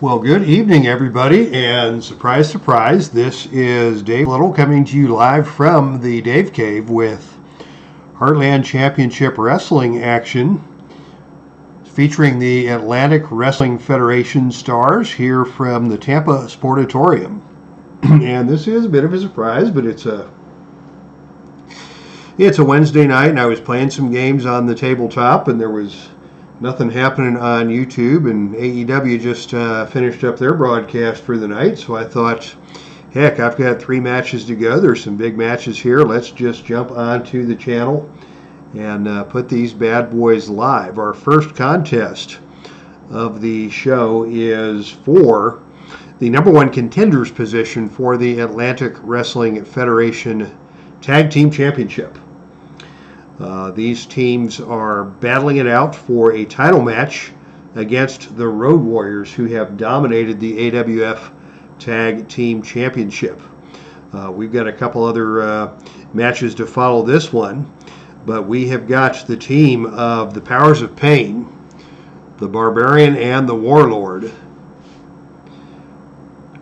Well, good evening, everybody, and surprise, surprise, this is Dave Little coming to you live from the Dave Cave with Heartland Championship Wrestling action featuring the Atlantic Wrestling Federation stars here from the Tampa Sportatorium. And this is a bit of a surprise, but it's a Wednesday night, and I was playing some games on the tabletop, and there was nothing happening on YouTube, and AEW just finished up their broadcast for the night, so I thought, heck, I've got 3 matches to go. There's some big matches here. Let's just jump onto the channel and put these bad boys live. Our first contest of the show is for the number 1 contenders position for the Atlantic Wrestling Federation Tag Team Championship. These teams are battling it out for a title match against the Road Warriors, who have dominated the AWF Tag Team Championship. We've got a couple other matches to follow this one, but we have got the team of the Powers of Pain, the Barbarian and the Warlord,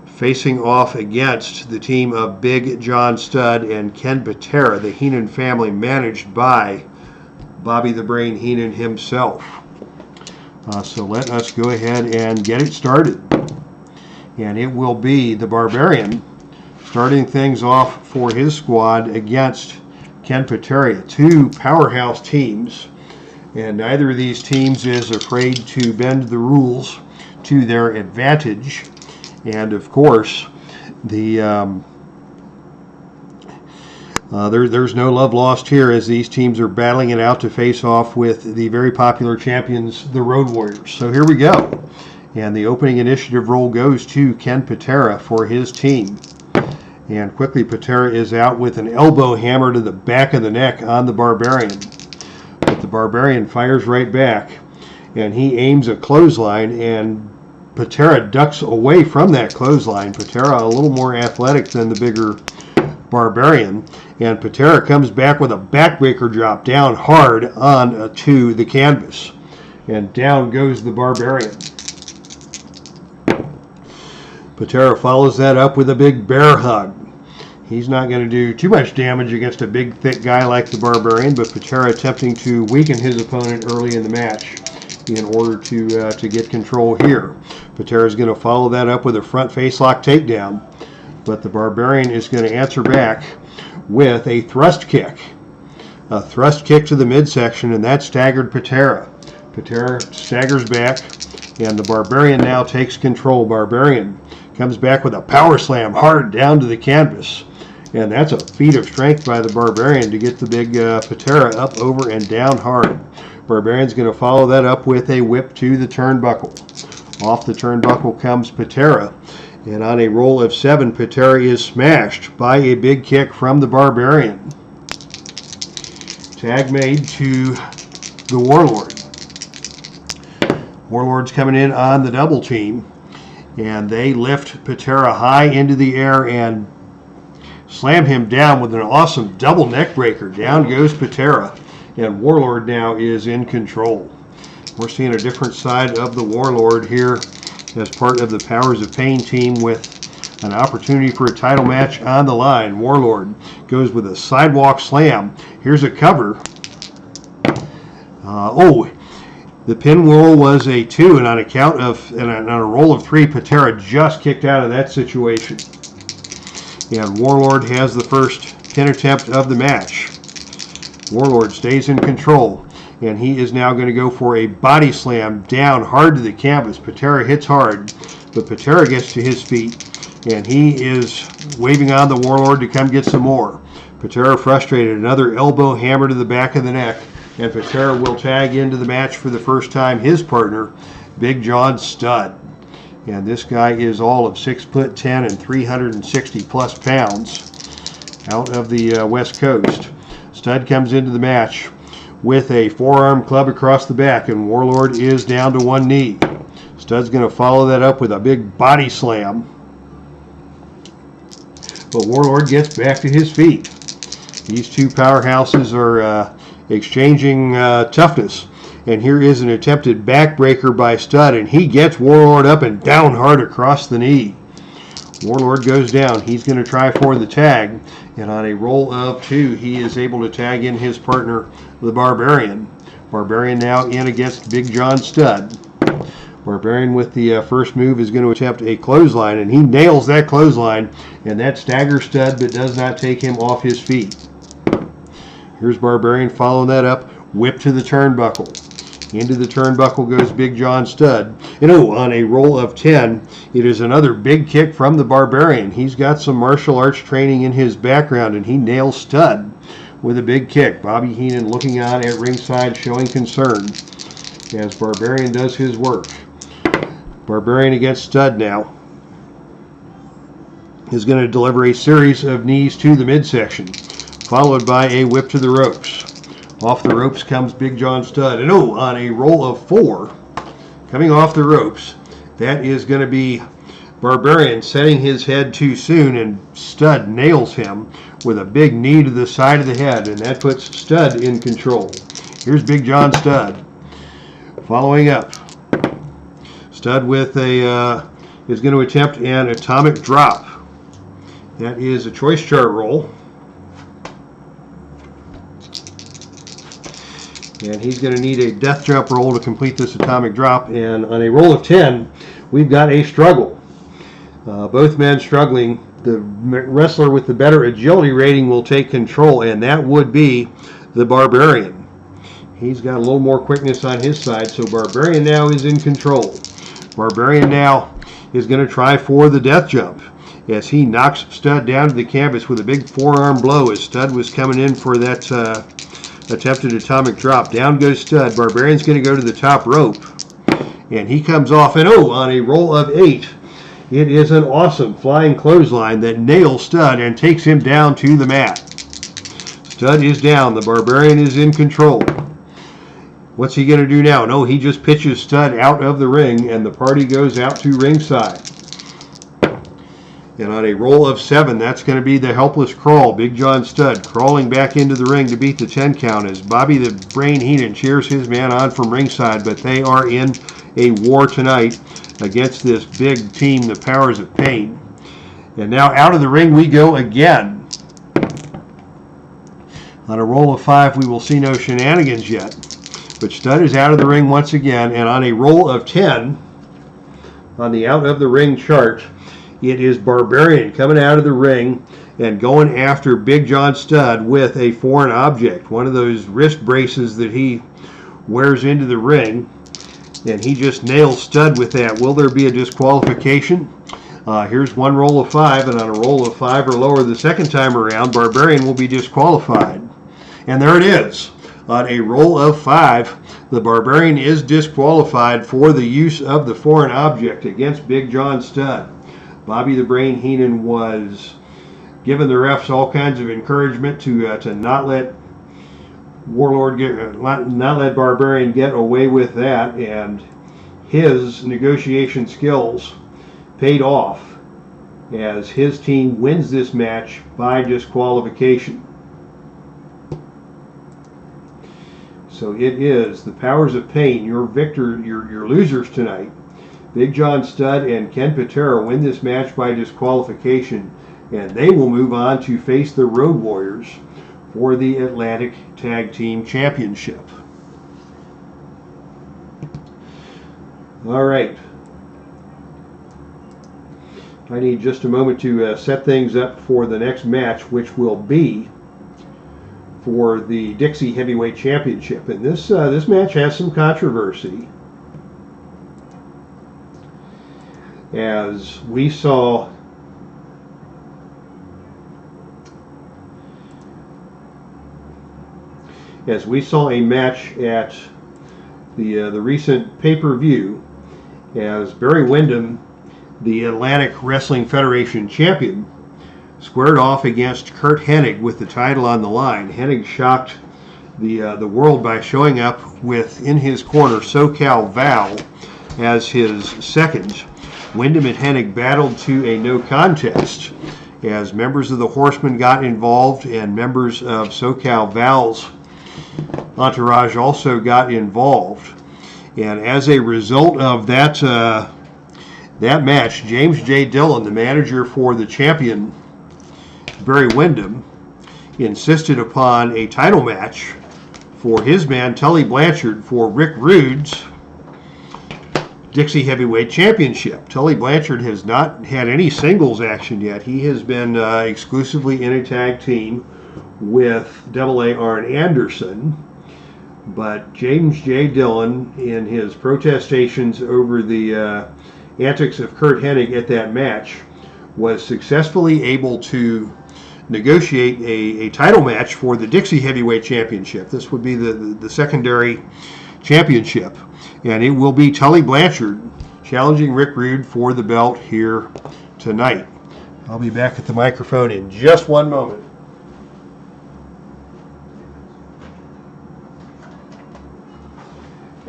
facing off against the team of Big John Studd and Ken PATERA, the Heenan family, managed by Bobby the Brain Heenan himself. So let us go ahead and get it started. And it will be the Barbarian starting things off for his squad against Ken PATERA, 2 powerhouse teams. And neither of these teams is afraid to bend the rules to their advantage. And of course, there's no love lost here, as these teams are battling it out to face off with the very popular champions, the Road Warriors. So here we go. And the opening initiative roll goes to Ken PATERA for his team. And quickly, PATERA is out with an elbow hammer to the back of the neck on the Barbarian. But the Barbarian fires right back, and he aims a clothesline, and PATERA ducks away from that clothesline. PATERA a little more athletic than the bigger Barbarian, and PATERA comes back with a backbreaker drop down hard on to the canvas, and down goes the Barbarian. PATERA follows that up with a big bear hug. He's not going to do too much damage against a big, thick guy like the Barbarian, but PATERA attempting to weaken his opponent early in the match in order to get control here. PATERA is going to follow that up with a front facelock takedown, but the Barbarian is going to answer back with a thrust kick. A thrust kick to the midsection, and that staggered PATERA. PATERA staggers back, and the Barbarian now takes control. Barbarian comes back with a power slam hard down to the canvas, and that's a feat of strength by the Barbarian to get the big PATERA up, over, and down hard. Barbarian's going to follow that up with a whip to the turnbuckle. Off the turnbuckle comes PATERA, and on a roll of 7, PATERA is smashed by a big kick from the Barbarian. Tag made to the Warlord. Warlord's coming in on the double team, and they lift PATERA high into the air and slam him down with an awesome double neck breaker. Down goes PATERA, and Warlord now is in control. We're seeing a different side of the Warlord here as part of the Powers of Pain team, with an opportunity for a title match on the line. Warlord goes with a sidewalk slam. Here's a cover. The pin roll was a 2, and on a roll of 3, PATERA just kicked out of that situation. And Warlord has the first pin attempt of the match. Warlord stays in control, and he is now going to go for a body slam down hard to the canvas. PATERA hits hard, but PATERA gets to his feet, and he is waving on the Warlord to come get some more. PATERA frustrated, another elbow hammer to the back of the neck, and PATERA will tag into the match for the first time his partner, Big John Studd. And this guy is all of 6'10" and 360 plus pounds out of the West Coast. Studd comes into the match with a forearm club across the back, and Warlord is down to one knee. Studd's going to follow that up with a big body slam, but Warlord gets back to his feet. These two powerhouses are exchanging toughness, And here is an attempted backbreaker by Stud, and he gets Warlord up and down hard across the knee. Warlord goes down. He's going to try for the tag, and on a roll of 2, he is able to tag in his partner, the Barbarian. Barbarian now in against Big John Stud. Barbarian with the first move is going to attempt a clothesline, and he nails that clothesline, and that staggers Stud but does not take him off his feet. Here's Barbarian following that up, whip to the turnbuckle. Into the turnbuckle goes Big John Stud. And on a roll of 10, it is another big kick from the Barbarian. He's got some martial arts training in his background, and he nails Stud with a big kick. Bobby Heenan looking on at ringside, showing concern as Barbarian does his work. Barbarian against Stud now is going to deliver a series of knees to the midsection, followed by a whip to the ropes. Off the ropes comes Big John Stud. And on a roll of 4, coming off the ropes, that is going to be Barbarian setting his head too soon, and Stud nails him with a big knee to the side of the head, and that puts Stud in control. Here's Big John Stud. Following up, Stud with is going to attempt an atomic drop. That is a choice chart roll. And he's going to need a death jump roll to complete this atomic drop. And on a roll of 10, we've got a struggle. Both men struggling. The wrestler with the better agility rating will take control, and that would be the Barbarian. He's got a little more quickness on his side, so Barbarian now is in control. Barbarian now is going to try for the death jump as he knocks Stud down to the canvas with a big forearm blow as Stud was coming in for that attempted atomic drop. Down goes Stud. Barbarian's going to go to the top rope, and he comes off, and on a roll of 8, it is an awesome flying clothesline that nails Stud and takes him down to the mat. Stud is down. The Barbarian is in control. What's he going to do now? No, he just pitches Stud out of the ring, and the party goes out to ringside. And on a roll of 7, that's going to be the helpless crawl. Big John Stud crawling back into the ring to beat the 10 count as Bobby the Brain Heenan cheers his man on from ringside, but they are in a war tonight against this big team, the Powers of Pain. And now out of the ring we go again. On a roll of 5, we will see no shenanigans yet. But Stud is out of the ring once again, and on a roll of 10, on the out of the ring chart, it is Barbarian coming out of the ring and going after Big John Stud with a foreign object, one of those wrist braces that he wears into the ring, and he just nails Stud with that. Will there be a disqualification? Here's one roll of 5, and on a roll of 5 or lower the second time around, Barbarian will be disqualified. And there it is. On a roll of 5, the Barbarian is disqualified for the use of the foreign object against Big John Stud. Bobby the Brain Heenan was giving the refs all kinds of encouragement to not let not let Barbarian get away with that, and his negotiation skills paid off as his team wins this match by disqualification. So it is the Powers of Pain, your losers tonight. Big John Stud and Ken PATERA win this match by disqualification, and they will move on to face the Road Warriors for the Atlantic Tag Team Championship. All right. I need just a moment to set things up for the next match, which will be for the Dixie Heavyweight Championship. And this match has some controversy, as we saw a match at the recent pay-per-view, as Barry Windham, the Atlantic Wrestling Federation champion, squared off against Curt Hennig with the title on the line. Hennig shocked the world by showing up with, in his corner, SoCal Val as his second. Windham and Hennig battled to a no contest as members of the Horsemen got involved, and members of SoCal Val's entourage also got involved. And as a result of that match, James J. Dillon, the manager for the champion, Barry Windham, insisted upon a title match for his man, Tully Blanchard, for Rick Rude's Dixie Heavyweight Championship. Tully Blanchard has not had any singles action yet. He has been exclusively in a tag team with AA Arn Anderson. But James J. Dillon, in his protestations over the antics of Curt Hennig at that match, was successfully able to negotiate a title match for the Dixie Heavyweight Championship. This would be the secondary championship. And it will be Tully Blanchard challenging Rick Rude for the belt here tonight. I'll be back at the microphone in just one moment.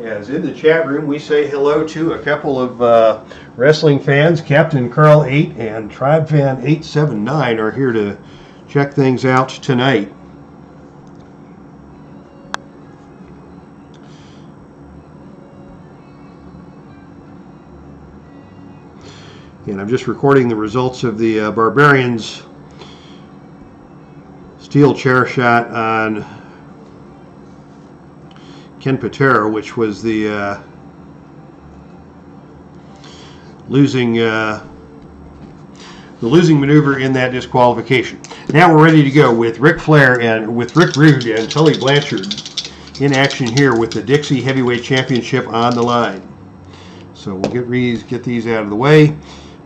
As in the chat room, we say hello to a couple of wrestling fans. Captain Carl 8 and Tribe Fan 879 are here to check things out tonight. And I'm just recording the results of the Barbarians steel chair shot on Ken PATERA, which was the losing maneuver in that disqualification. Now we're ready to go with Ric Flair and with Rick Rude and Tully Blanchard in action here with the Dixie Heavyweight Championship on the line. So we'll get these out of the way.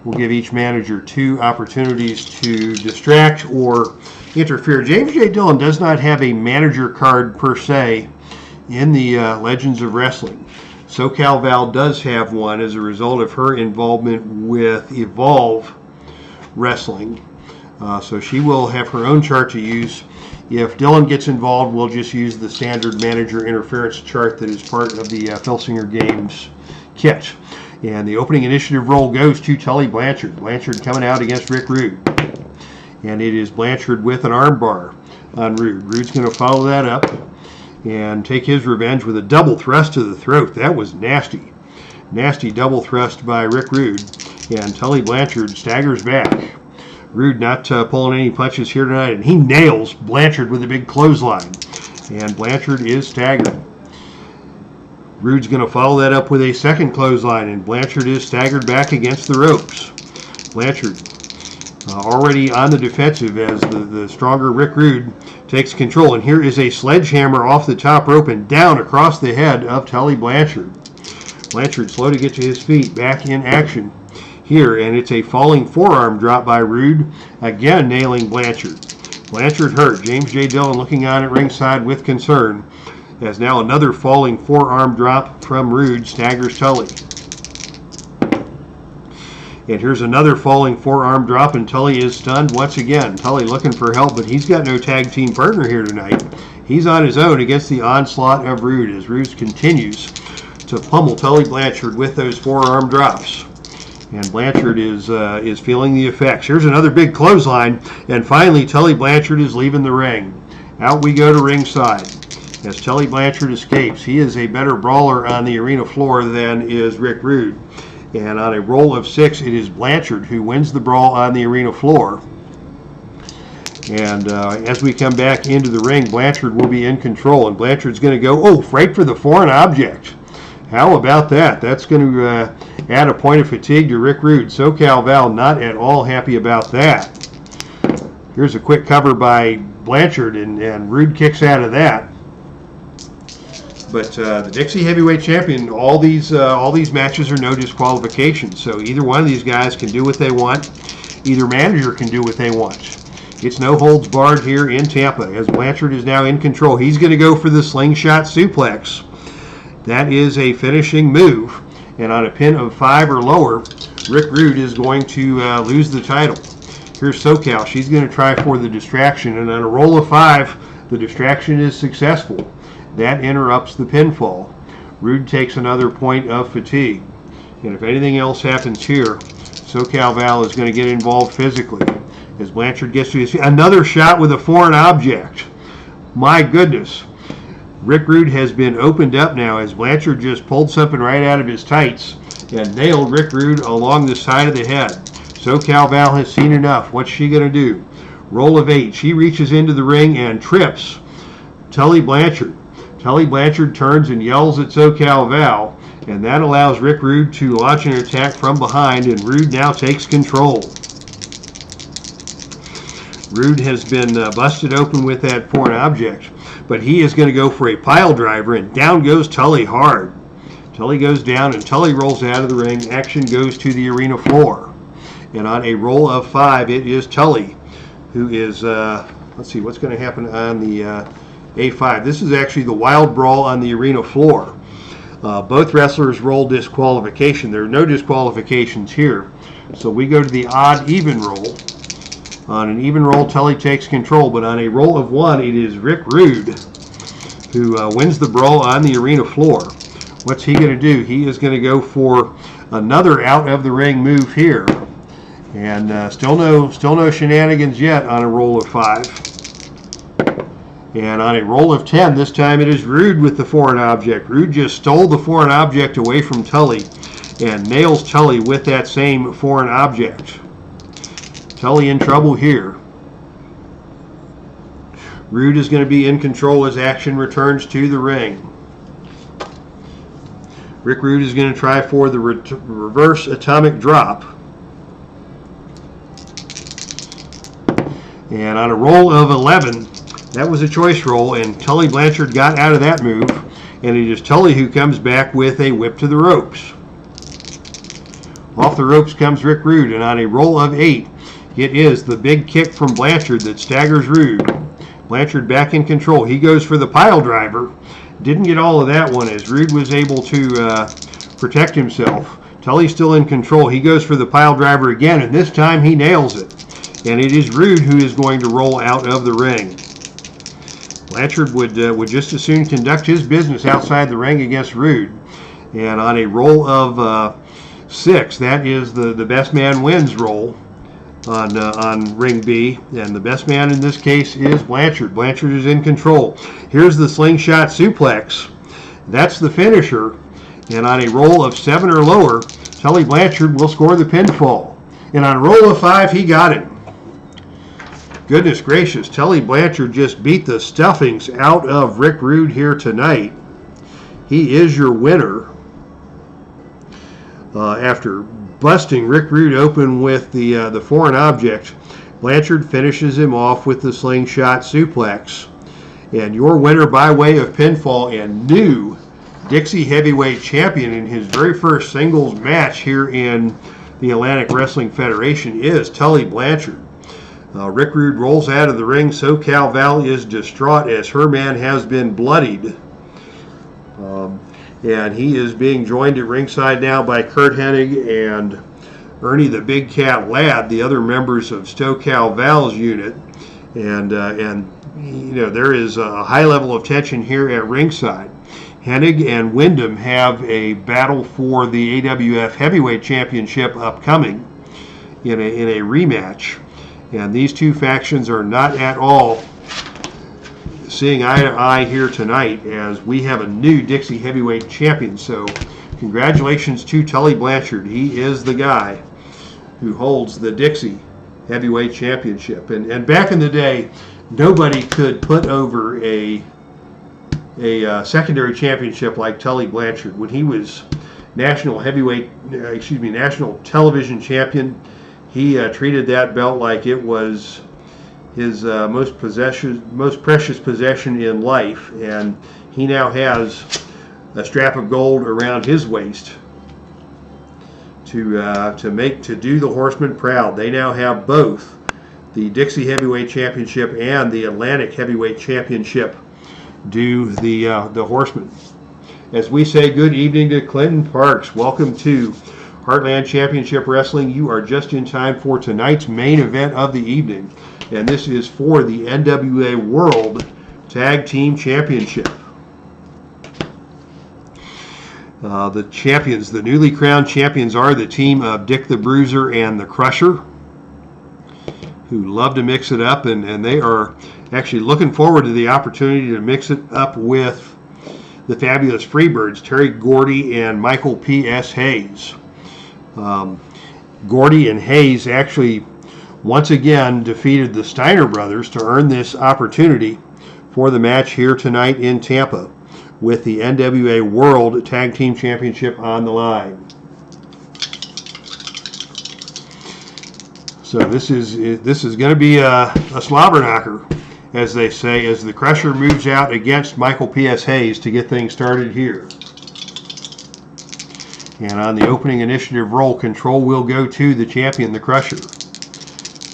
We'll give each manager 2 opportunities to distract or interfere. James J. Dillon does not have a manager card per se in the Legends of Wrestling. SoCal Val does have one as a result of her involvement with Evolve Wrestling. So she will have her own chart to use. If Dillon gets involved, we'll just use the standard manager interference chart that is part of the Filsinger Games kit. And the opening initiative roll goes to Tully Blanchard. Blanchard coming out against Rick Rude. And it is Blanchard with an armbar on Rude. Rude's going to follow that up and take his revenge with a double thrust to the throat. That was nasty. Nasty double thrust by Rick Rude. And Tully Blanchard staggers back. Rude not pulling any punches here tonight. And he nails Blanchard with a big clothesline. And Blanchard is staggered. Rude's going to follow that up with a second clothesline, and Blanchard is staggered back against the ropes. Blanchard already on the defensive as the stronger Rick Rude takes control. And here is a sledgehammer off the top rope and down across the head of Tully Blanchard. Blanchard slow to get to his feet, back in action here, and it's a falling forearm drop by Rude, again nailing Blanchard. Blanchard hurt. James J. Dillon looking on at ringside with concern. As now another falling forearm drop from Rude staggers Tully. And here's another falling forearm drop, and Tully is stunned once again. Tully looking for help, but he's got no tag team partner here tonight. He's on his own against the onslaught of Rude as Rude continues to pummel Tully Blanchard with those forearm drops. And Blanchard is feeling the effects. Here's another big clothesline, and finally Tully Blanchard is leaving the ring. Out we go to ringside. As Tully Blanchard escapes, he is a better brawler on the arena floor than is Rick Rude. And on a roll of 6, it is Blanchard who wins the brawl on the arena floor. And as we come back into the ring, Blanchard will be in control. And Blanchard's going to go, right for the foreign object. How about that? That's going to add a point of fatigue to Rick Rude. SoCal Val not at all happy about that. Here's a quick cover by Blanchard, and Rude kicks out of that. But the Dixie Heavyweight Champion, all these matches are no disqualifications. So either one of these guys can do what they want. Either manager can do what they want. It's no holds barred here in Tampa as Blanchard is now in control. He's going to go for the slingshot suplex. That is a finishing move. And on a pin of 5 or lower, Rick Rude is going to lose the title. Here's SoCal. She's going to try for the distraction. And on a roll of 5, the distraction is successful. That interrupts the pinfall. Rude takes another point of fatigue. And if anything else happens here, SoCal Val is going to get involved physically. As Blanchard gets to his feet, another shot with a foreign object. My goodness. Rick Rude has been opened up now as Blanchard just pulled something right out of his tights and nailed Rick Rude along the side of the head. SoCal Val has seen enough. What's she going to do? Roll of 8. She reaches into the ring and trips Tully Blanchard. Tully Blanchard turns and yells at SoCal Val, and that allows Rick Rude to launch an attack from behind, and Rude now takes control. Rude has been busted open with that foreign object, but he is going to go for a pile driver, and down goes Tully hard. Tully goes down, and Tully rolls out of the ring. Action goes to the arena floor. And on a roll of 5, it is Tully who is, let's see, what's going to happen on the A5. This is actually the wild brawl on the arena floor. Both wrestlers roll disqualification. There are no disqualifications here. So we go to the odd even roll. On an even roll, Tully takes control, but on a roll of 1, it is Rick Rude who wins the brawl on the arena floor. What's he going to do? He is going to go for another out of the ring move here. And still no shenanigans yet on a roll of 5. And on a roll of 10, this time it is Rude with the foreign object. Rude just stole the foreign object away from Tully and nails Tully with that same foreign object. Tully in trouble here. Rude is going to be in control as action returns to the ring. Rick Rude is going to try for the reverse atomic drop. And on a roll of 11, that was a choice roll, and Tully Blanchard got out of that move. And it is Tully who comes back with a whip to the ropes. Off the ropes comes Rick Rude, and on a roll of 8, it is the big kick from Blanchard that staggers Rude. Blanchard back in control. He goes for the pile driver. Didn't get all of that one as Rude was able to protect himself. Tully's still in control. He goes for the pile driver again, and this time he nails it. And it is Rude who is going to roll out of the ring. Blanchard would just as soon conduct his business outside the ring against Rude. And on a roll of 6, that is the best man wins roll on ring B. And the best man in this case is Blanchard. Blanchard is in control. Here's the slingshot suplex. That's the finisher. And on a roll of 7 or lower, Tully Blanchard will score the pinfall. And on a roll of 5, he got it. Goodness gracious, Tully Blanchard just beat the stuffings out of Rick Rude here tonight. He is your winner. After busting Rick Rude open with the foreign object, Blanchard finishes him off with the slingshot suplex. And your winner by way of pinfall and new Dixie Heavyweight Champion in his very first singles match here in the Atlantic Wrestling Federation is Tully Blanchard. Rick Rude rolls out of the ring. SoCal Val is distraught as her man has been bloodied. And he is being joined at ringside now by Kurt Hennig and Ernie the Big Cat Ladd, the other members of SoCal Val's unit. And you know, there is a high level of tension here at ringside. Hennig and Wyndham have a battle for the AWF Heavyweight Championship upcoming in a rematch. And these two factions are not at all seeing eye to eye here tonight as we have a new Dixie Heavyweight Champion. So congratulations to Tully Blanchard. He is the guy who holds the Dixie Heavyweight Championship. And back in the day, nobody could put over a secondary championship like Tully Blanchard. When he was national television champion, he treated that belt like it was his most precious possession in life, and he now has a strap of gold around his waist to do the Horsemen proud. They now have both the Dixie Heavyweight Championship and the Atlantic Heavyweight Championship due the Horsemen. As we say good evening to Clinton Parks, welcome to Heartland Championship Wrestling. You are just in time for tonight's main event of the evening, and this is for the NWA World Tag Team Championship. The champions, the newly crowned champions, are the team of Dick the Bruiser and the Crusher, who love to mix it up, and they are actually looking forward to the opportunity to mix it up with the fabulous Freebirds, Terry Gordy and Michael P.S. Hayes. Gordy and Hayes actually once again defeated the Steiner brothers to earn this opportunity for the match here tonight in Tampa with the NWA World Tag Team Championship on the line. So this is going to be a slobber knocker, as they say, as the Crusher moves out against Michael P.S. Hayes to get things started here. And on the opening initiative roll, control will go to the champion, the Crusher.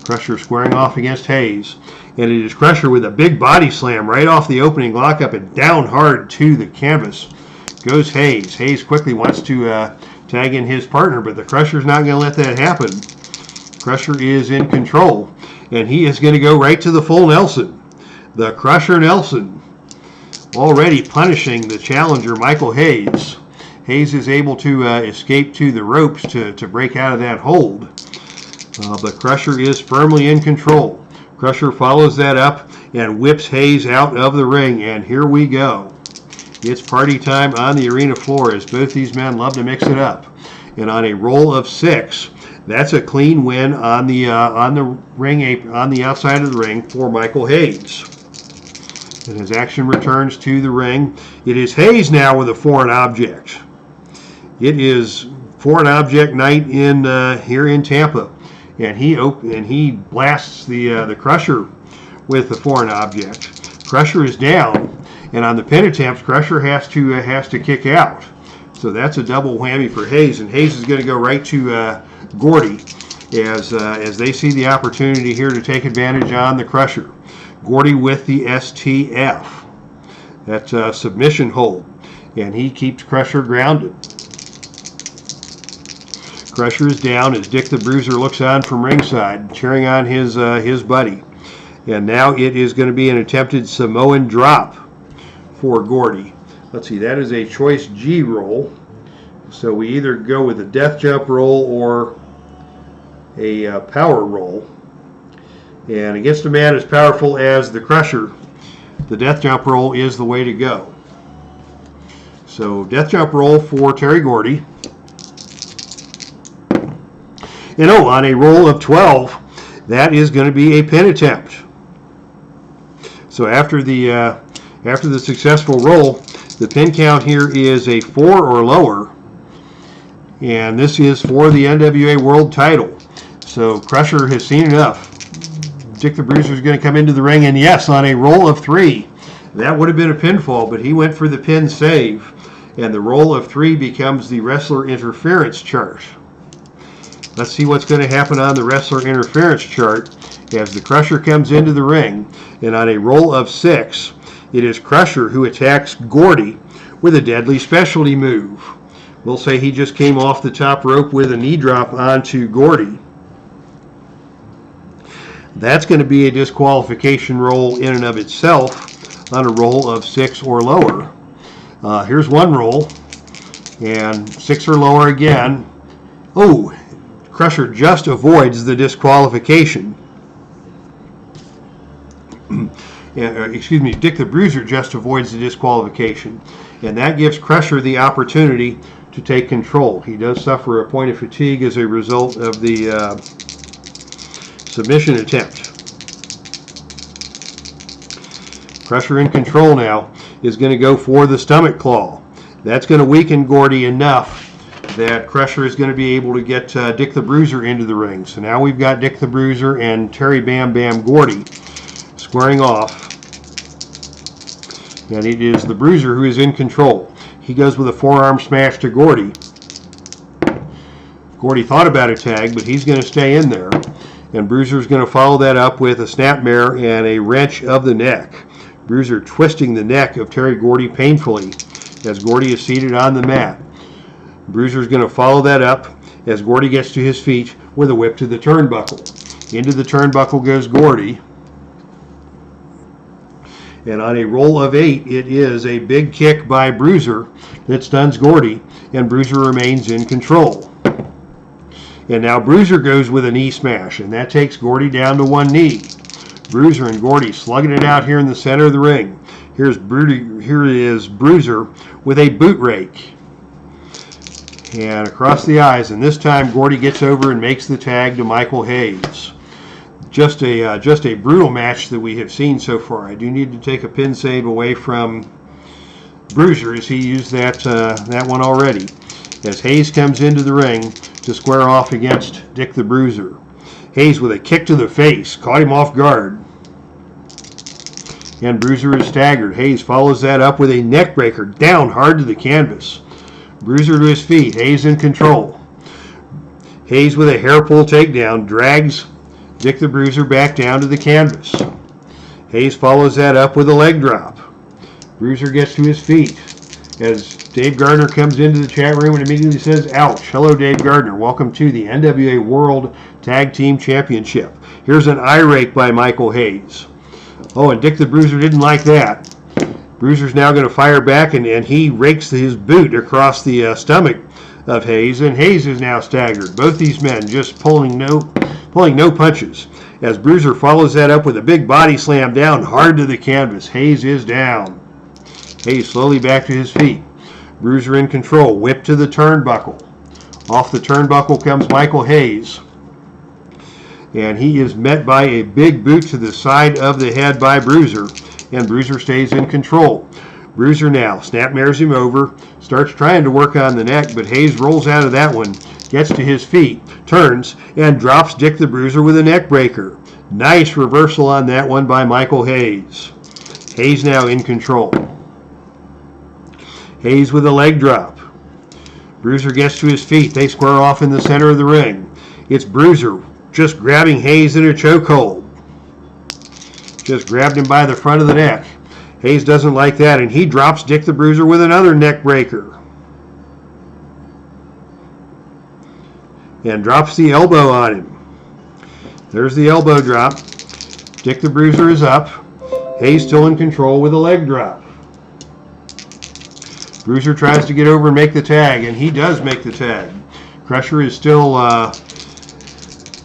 Crusher squaring off against Hayes. And it is Crusher with a big body slam right off the opening lockup and down hard to the canvas goes Hayes. Hayes quickly wants to tag in his partner, but the Crusher's not going to let that happen. Crusher is in control, and he is going to go right to the full Nelson. The Crusher Nelson already punishing the challenger, Michael Hayes. Hayes is able to escape to the ropes to break out of that hold. But Crusher is firmly in control. Crusher follows that up and whips Hayes out of the ring, and here we go. It's party time on the arena floor as both these men love to mix it up. And on a roll of 6, that's a clean win on the ring apron, on the outside of the ring for Michael Hayes. And his action returns to the ring. It is Hayes now with a foreign object. It is foreign object night in here in Tampa, and he blasts the Crusher with the foreign object. Crusher is down, and on the pin attempts, Crusher has to kick out. So that's a double whammy for Hayes, and Hayes is going to go right to Gordy as they see the opportunity here to take advantage on the Crusher. Gordy with the STF. That's a submission hold, and he keeps Crusher grounded. Crusher is down as Dick the Bruiser looks on from ringside, cheering on his buddy. And now it is going to be an attempted Samoan drop for Gordy. Let's see, that is a choice G roll. So we either go with a death jump roll or a power roll. And against a man as powerful as the Crusher, the death jump roll is the way to go. So death jump roll for Terry Gordy. And on a roll of 12, that is going to be a pin attempt. So after the successful roll, the pin count here is a 4 or lower, and this is for the NWA World Title. So Crusher has seen enough. Dick the Bruiser is going to come into the ring, and yes, on a roll of 3, that would have been a pinfall, but he went for the pin save, and the roll of 3 becomes the wrestler interference chart. Let's see what's going to happen on the wrestler interference chart as the Crusher comes into the ring. And on a roll of 6, it is Crusher who attacks Gordy with a deadly specialty move. We'll say he just came off the top rope with a knee drop onto Gordy. That's going to be a disqualification roll in and of itself on a roll of 6 or lower. Here's one roll, and 6 or lower again. Oh! Crusher just avoids the disqualification. Excuse me, Dick the Bruiser just avoids the disqualification. And that gives Crusher the opportunity to take control. He does suffer a point of fatigue as a result of the submission attempt. Crusher in control now is going to go for the stomach claw. That's going to weaken Gordy enough that Crusher is going to be able to get Dick the Bruiser into the ring. So now we've got Dick the Bruiser and Terry Bam Bam Gordy squaring off. And it is the Bruiser who is in control. He goes with a forearm smash to Gordy. Gordy thought about a tag, but he's going to stay in there. And Bruiser's going to follow that up with a snapmare and a wrench of the neck. Bruiser twisting the neck of Terry Gordy painfully as Gordy is seated on the mat. Bruiser's going to follow that up as Gordy gets to his feet with a whip to the turnbuckle. Into the turnbuckle goes Gordy. And on a roll of 8, it is a big kick by Bruiser that stuns Gordy, and Bruiser remains in control. And now Bruiser goes with a knee smash, and that takes Gordy down to one knee. Bruiser and Gordy slugging it out here in the center of the ring Here is Bruiser with a boot rake. And across the eyes, and this time Gordy gets over and makes the tag to Michael Hayes. Just a brutal match that we have seen so far. I do need to take a pin save away from Bruiser, as he used that one already. As Hayes comes into the ring to square off against Dick the Bruiser. Hayes with a kick to the face, caught him off guard. And Bruiser is staggered. Hayes follows that up with a neck breaker, down hard to the canvas. Bruiser to his feet, Hayes in control. Hayes with a hair pull takedown, drags Dick the Bruiser back down to the canvas. Hayes follows that up with a leg drop. Bruiser gets to his feet as Dave Gardner comes into the chat room and immediately says, ouch. Hello, Dave Gardner. Welcome to the NWA World Tag Team Championship. Here's an eye rake by Michael Hayes. Oh, and Dick the Bruiser didn't like that. Bruiser's now going to fire back, and he rakes his boot across the stomach of Hayes, and Hayes is now staggered. Both these men just pulling no punches. As Bruiser follows that up with a big body slam down hard to the canvas. Hayes is down. Hayes slowly back to his feet. Bruiser in control. Whip to the turnbuckle. Off the turnbuckle comes Michael Hayes. And he is met by a big boot to the side of the head by Bruiser. And Bruiser stays in control. Bruiser now snapmares him over. Starts trying to work on the neck, but Hayes rolls out of that one. Gets to his feet. Turns and drops Dick the Bruiser with a neck breaker. Nice reversal on that one by Michael Hayes. Hayes now in control. Hayes with a leg drop. Bruiser gets to his feet. They square off in the center of the ring. It's Bruiser just grabbing Hayes in a chokehold. Just grabbed him by the front of the neck. Hayes doesn't like that, and he drops Dick the Bruiser with another neck breaker. And drops the elbow on him. There's the elbow drop. Dick the Bruiser is up. Hayes still in control with a leg drop. Bruiser tries to get over and make the tag, and he does make the tag. Crusher is still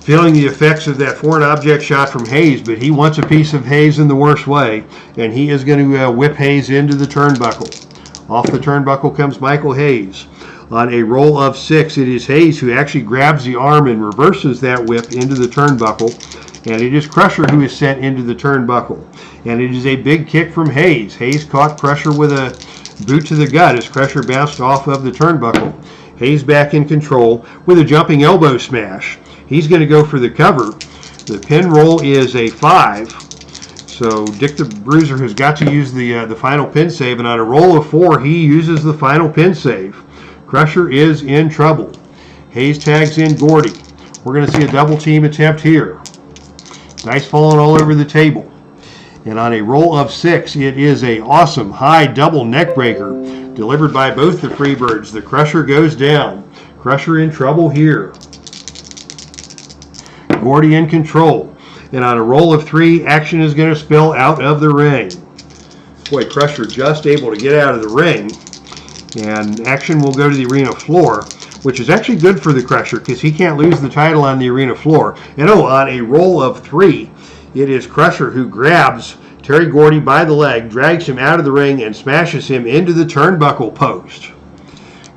feeling the effects of that foreign object shot from Hayes, but he wants a piece of Hayes in the worst way, and he is going to whip Hayes into the turnbuckle. Off the turnbuckle comes Michael Hayes. On a roll of 6, it is Hayes who actually grabs the arm and reverses that whip into the turnbuckle, and it is Crusher who is sent into the turnbuckle. And it is a big kick from Hayes. Hayes caught Crusher with a boot to the gut as Crusher bounced off of the turnbuckle. Hayes back in control with a jumping elbow smash. He's going to go for the cover. The pin roll is a 5. So Dick the Bruiser has got to use the final pin save, and on a roll of 4, he uses the final pin save. Crusher is in trouble. Hayes tags in Gordy. We're going to see a double team attempt here. Dice falling all over the table. And on a roll of 6, it is a awesome high double neck breaker delivered by both the Freebirds. The Crusher goes down. Crusher in trouble here. Gordy in control. And on a roll of 3, action is going to spill out of the ring. Boy, Crusher just able to get out of the ring. And action will go to the arena floor, which is actually good for the Crusher because he can't lose the title on the arena floor. And on a roll of 3, it is Crusher who grabs Terry Gordy by the leg, drags him out of the ring, and smashes him into the turnbuckle post.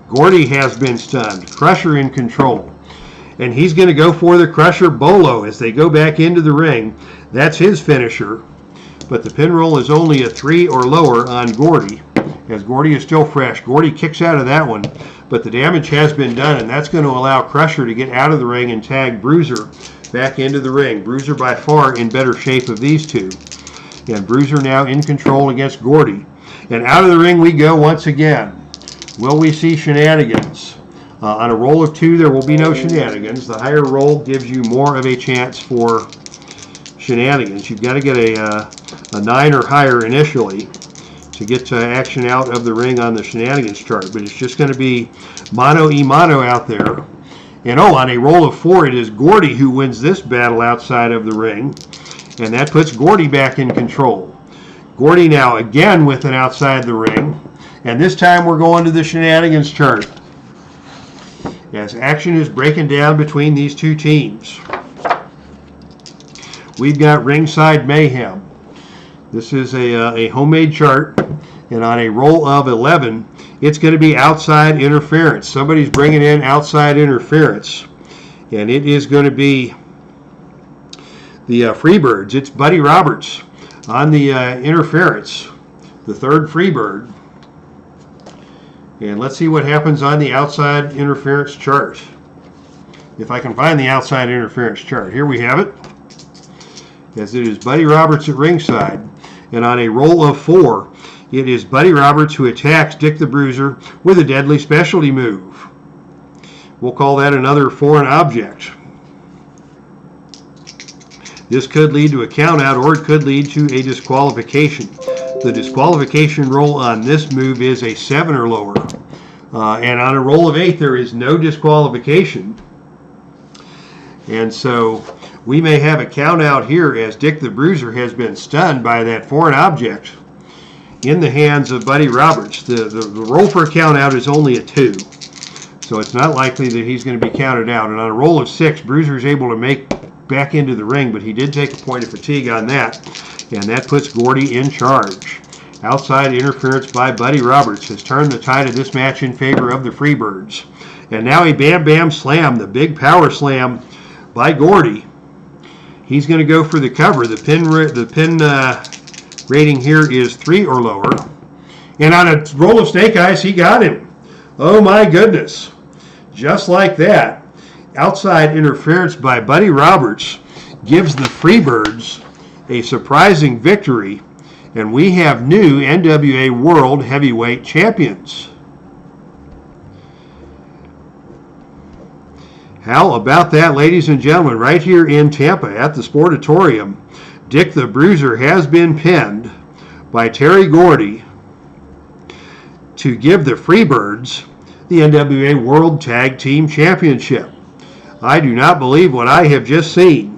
Gordy has been stunned. Crusher in control. And he's going to go for the Crusher Bolo as they go back into the ring. That's his finisher. But the pin roll is only a 3 or lower on Gordy, as Gordy is still fresh. Gordy kicks out of that one, but the damage has been done, and that's going to allow Crusher to get out of the ring and tag Bruiser back into the ring. Bruiser by far in better shape of these two. And Bruiser now in control against Gordy. And out of the ring we go once again. Will we see shenanigans? On a roll of 2, there will be no shenanigans. The higher roll gives you more of a chance for shenanigans. You've got to get a 9 or higher initially to get action out of the ring on the shenanigans chart. But it's just going to be mano-a-mano out there. And on a roll of 4, it is Gordy who wins this battle outside of the ring. And that puts Gordy back in control. Gordy now again with an outside the ring. And this time we're going to the shenanigans chart, as action is breaking down between these two teams. We've got ringside mayhem. This is a homemade chart, and on a roll of 11, it's going to be outside interference. Somebody's bringing in outside interference, and it is going to be the Freebirds. It's Buddy Roberts on the interference, the third Freebird. And let's see what happens on the outside interference chart. If I can find the outside interference chart. Here we have it, as it is Buddy Roberts at ringside. And on a roll of 4, it is Buddy Roberts who attacks Dick the Bruiser with a deadly specialty move. We'll call that another foreign object. This could lead to a count out, or it could lead to a disqualification. The disqualification roll on this move is a 7 or lower. And on a roll of 8, there is no disqualification. And so we may have a count out here, as Dick the Bruiser has been stunned by that foreign object in the hands of Buddy Roberts. The roll for a count out is only a 2. So it's not likely that he's going to be counted out. And on a roll of 6, Bruiser is able to make back into the ring, but he did take a point of fatigue on that. And that puts Gordy in charge. Outside interference by Buddy Roberts has turned the tide of this match in favor of the Freebirds. And now a Bam Bam Slam, the big power slam by Gordy. He's going to go for the cover. The pin rating here is 3 or lower. And on a roll of snake eyes, he got him. Oh my goodness. Just like that. Outside interference by Buddy Roberts gives the Freebirds a surprising victory, and we have new NWA World Heavyweight Champions. How about that, ladies and gentlemen? Right here in Tampa at the Sportatorium, Dick the Bruiser has been pinned by Terry Gordy to give the Freebirds the NWA World Tag Team Championship. I do not believe what I have just seen.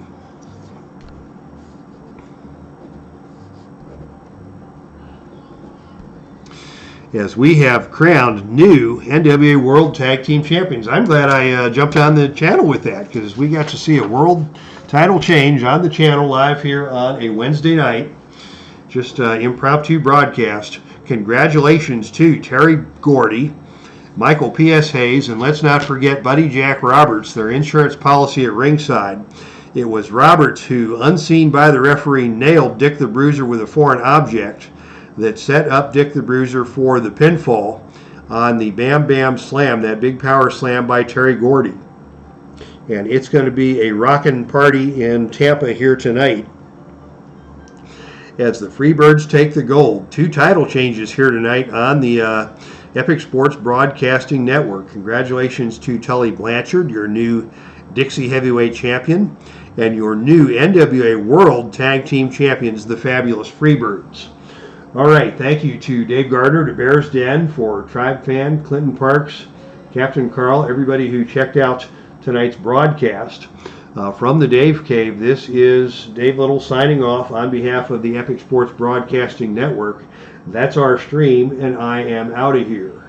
As we have crowned new NWA World Tag Team Champions. I'm glad I jumped on the channel with that, because we got to see a world title change on the channel live here on a Wednesday night. Just impromptu broadcast. Congratulations to Terry Gordy, Michael P.S. Hayes, and let's not forget Buddy Jack Roberts, their insurance policy at ringside. It was Roberts who, unseen by the referee, nailed Dick the Bruiser with a foreign object that set up Dick the Bruiser for the pinfall on the Bam Bam Slam, that big power slam by Terry Gordy. And it's going to be a rockin' party in Tampa here tonight as the Freebirds take the gold. 2 title changes here tonight on the Epic Sports Broadcasting Network. Congratulations to Tully Blanchard, your new Dixie Heavyweight Champion, and your new NWA World Tag Team Champions, the fabulous Freebirds. All right, thank you to Dave Gardner, to Bears Den, for Tribe Fan, Clinton Parks, Captain Carl, everybody who checked out tonight's broadcast. From the Dave Cave, this is Dave Little signing off on behalf of the Epic Sports Broadcasting Network. That's our stream, and I am out of here.